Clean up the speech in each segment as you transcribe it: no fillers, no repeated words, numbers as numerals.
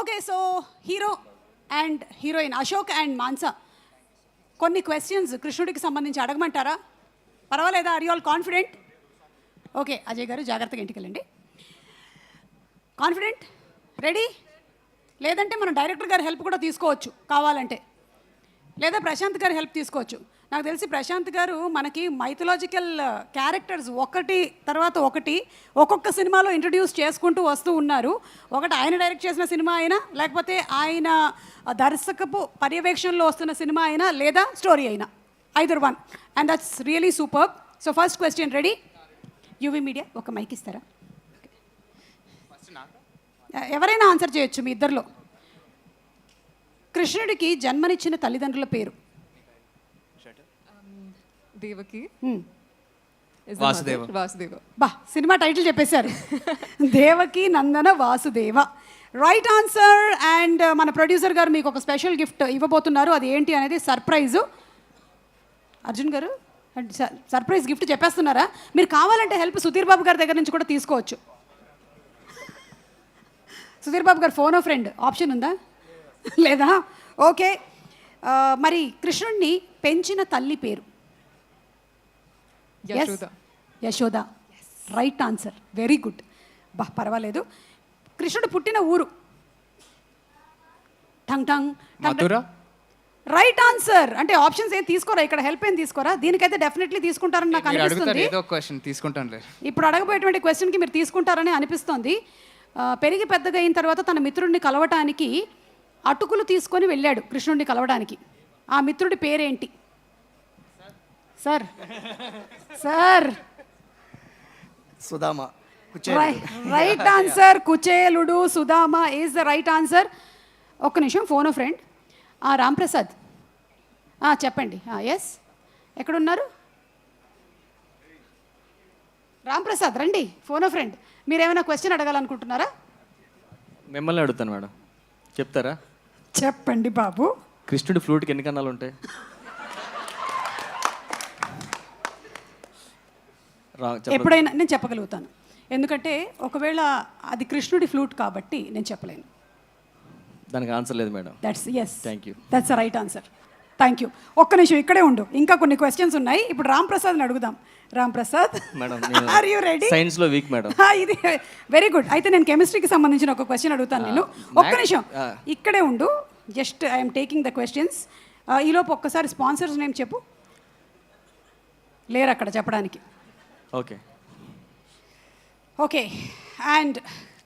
Okay, so hero and heroine Ashok and Mansa కొన్ని questions కృష్ణుడికి సంబంధించి అడగమంటారా? పర్వాలేదా? Are you all confident? Okay, Ajay గారు జాగ్రత్తగా ఇంటికి వెళ్ళండి. కాన్ఫిడెంట్? రెడీ? లేదంటే మనం డైరెక్టర్ గారి హెల్ప్ కూడా తీసుకోవచ్చు కావాలంటే, లేదా ప్రశాంత్ గారి హెల్ప్ తీసుకోవచ్చు. నాకు తెలిసి ప్రశాంత్ గారు మనకి మైథలాజికల్ క్యారెక్టర్స్ ఒకటి తర్వాత ఒకటి ఒక్కొక్క సినిమాలో ఇంట్రడ్యూస్ చేసుకుంటూ వస్తూ ఉన్నారు. ఒకటి ఆయన డైరెక్ట్ చేసిన సినిమా అయినా, లేకపోతే ఆయన దర్శకపు పర్యవేక్షణలో వస్తున్న సినిమా అయినా, లేదా స్టోరీ అయినా, either one, and that's really super. So first question ready? UV media ఒక మైక్ ఇస్తారా? ఎవరైనా ఆన్సర్ చేయొచ్చు మీ ఇద్దరిలో. కృష్ణుడికి జన్మనిచ్చిన తల్లిదండ్రుల పేరు? దేవకి, వాసుదేవ. వాసుదేవ. బా, సినిమా టైటిల్ చెప్పేశారు. దేవకి నందన వాసుదేవ, రైట్ ఆన్సర్. అండ్ మన ప్రొడ్యూసర్ గారు మీకు ఒక స్పెషల్ గిఫ్ట్ ఇవ్వబోతున్నారు. అది ఏంటి అనేది సర్ప్రైజు. అర్జున్ గారు సర్ప్రైజ్ గిఫ్ట్ చెప్పేస్తున్నారా? మీరు కావాలంటే హెల్ప్ సుధీర్ బాబు గారి దగ్గర నుంచి కూడా తీసుకోవచ్చు. సుధీర్ బాబు గారు ఫోన్ ఫ్రెండ్ ఆప్షన్ ఉందా? లేదా? ఓకే, మరి కృష్ణుడిని పెంచిన తల్లి పేరు? Yashoda. Yashoda, right answer, very good. బా, పర్వాలేదు. కృష్ణుడు పుట్టిన ఊరు? Tongue tongue Mathura. Right answer. అంటే ఆప్షన్స్ ఏం తీసుకోరా, ఇక్కడ హెల్ప్ ఏం తీసుకోరా? దీనికైతే డెఫినెట్లీ తీసుకుంటారని నాకు అనిపిస్తుంది. ఏదో క్వశ్చన్ తీసుకుంటానులే. ఇప్పుడు అడగబోయేటువంటి క్వశ్చన్కి మీరు తీసుకుంటారని అనిపిస్తోంది. పెరిగి పెద్దగా అయిన తర్వాత తన మిత్రుడిని కలవటానికి అటుకులు తీసుకొని వెళ్ళాడు కృష్ణుడిని కలవడానికి. ఆ మిత్రుడి పేరేంటి? Sir sir Sudama. Right answer. కుచేలుడు, Sudama is the right answer. ఒక్క నిమిషం, ఫోన్ ఫ్రెండ్ రాంప్రసాద్ చెప్పండి. ఎస్, ఎక్కడున్నారు? రాంప్రసాద్ రండి. ఫోన్ ఫ్రెండ్, మీరు ఏమైనా క్వశ్చన్ అడగాలనుకుంటున్నారా? మిమ్మల్ని అడుగుతాను మేడం, చెప్తారా? చెప్పండి బాబు. కృష్ణుడి ఫ్లూట్కి ఎన్ని కన్నాలు ఉంటాయి? ఎప్పుడైనా నేను చెప్పగలుగుతాను, ఎందుకంటే ఒకవేళ అది కృష్ణుడి ఫ్లూట్ కాబట్టి నేను చెప్పలేను. దానికి ఆన్సర్ లేదు madam. That's yes, thank you. That's the right answer. Thank you. ఒక్క నిమిషం ఇక్కడే ఉండు, ఇంకా కొన్ని క్వశ్చన్స్ ఉన్నాయి. ఇప్పుడు రామ్ ప్రసాద్ని అడుగుదాం. Ram Prasad, madam are you ready? Science లో వీక్ మేడం. ఇది వెరీ గుడ్. అయితే నేను కెమిస్ట్రీకి సంబంధించిన ఒక క్వశ్చన్ అడుగుతాను నేను. ఒక్క నిమిషం ఇక్కడే ఉండు, just I'm taking the questions. ఈలోపు ఒక్కసారి స్పాన్సర్స్ నేమ్ చెప్పు. లేరు అక్కడ చెప్పడానికి. ఓకే ఓకే, అండ్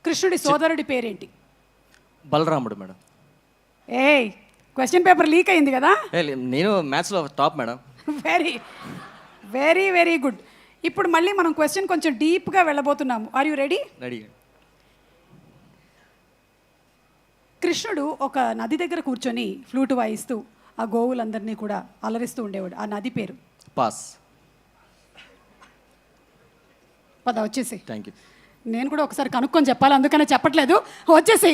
కృష్ణుడి సోదరుడి పేరేంటి? బలరాముడు మేడం. ఏయ్, క్వశ్చన్ పేపర్ లీక్ అయింది కదా. నేను మ్యాథ్స్లో top madam. Very very very good. ఇప్పుడు మళ్ళీ మనం క్వశ్చన్ కొంచెం డీప్గా వెళ్ళబోతున్నాము. Are you ready? రెడీ. కృష్ణుడు ఒక నది దగ్గర కూర్చొని ఫ్లూట్ వాయిస్తూ ఆ గోవులందరినీ కూడా అలరిస్తూ ఉండేవాడు. ఆ నది పేరు? పాస్. పద వచ్చేసి. Thank you. నేను కూడా ఒకసారి కనుక్కొని చెప్పాలి, అందుకనే చెప్పట్లేదు. వచ్చేసి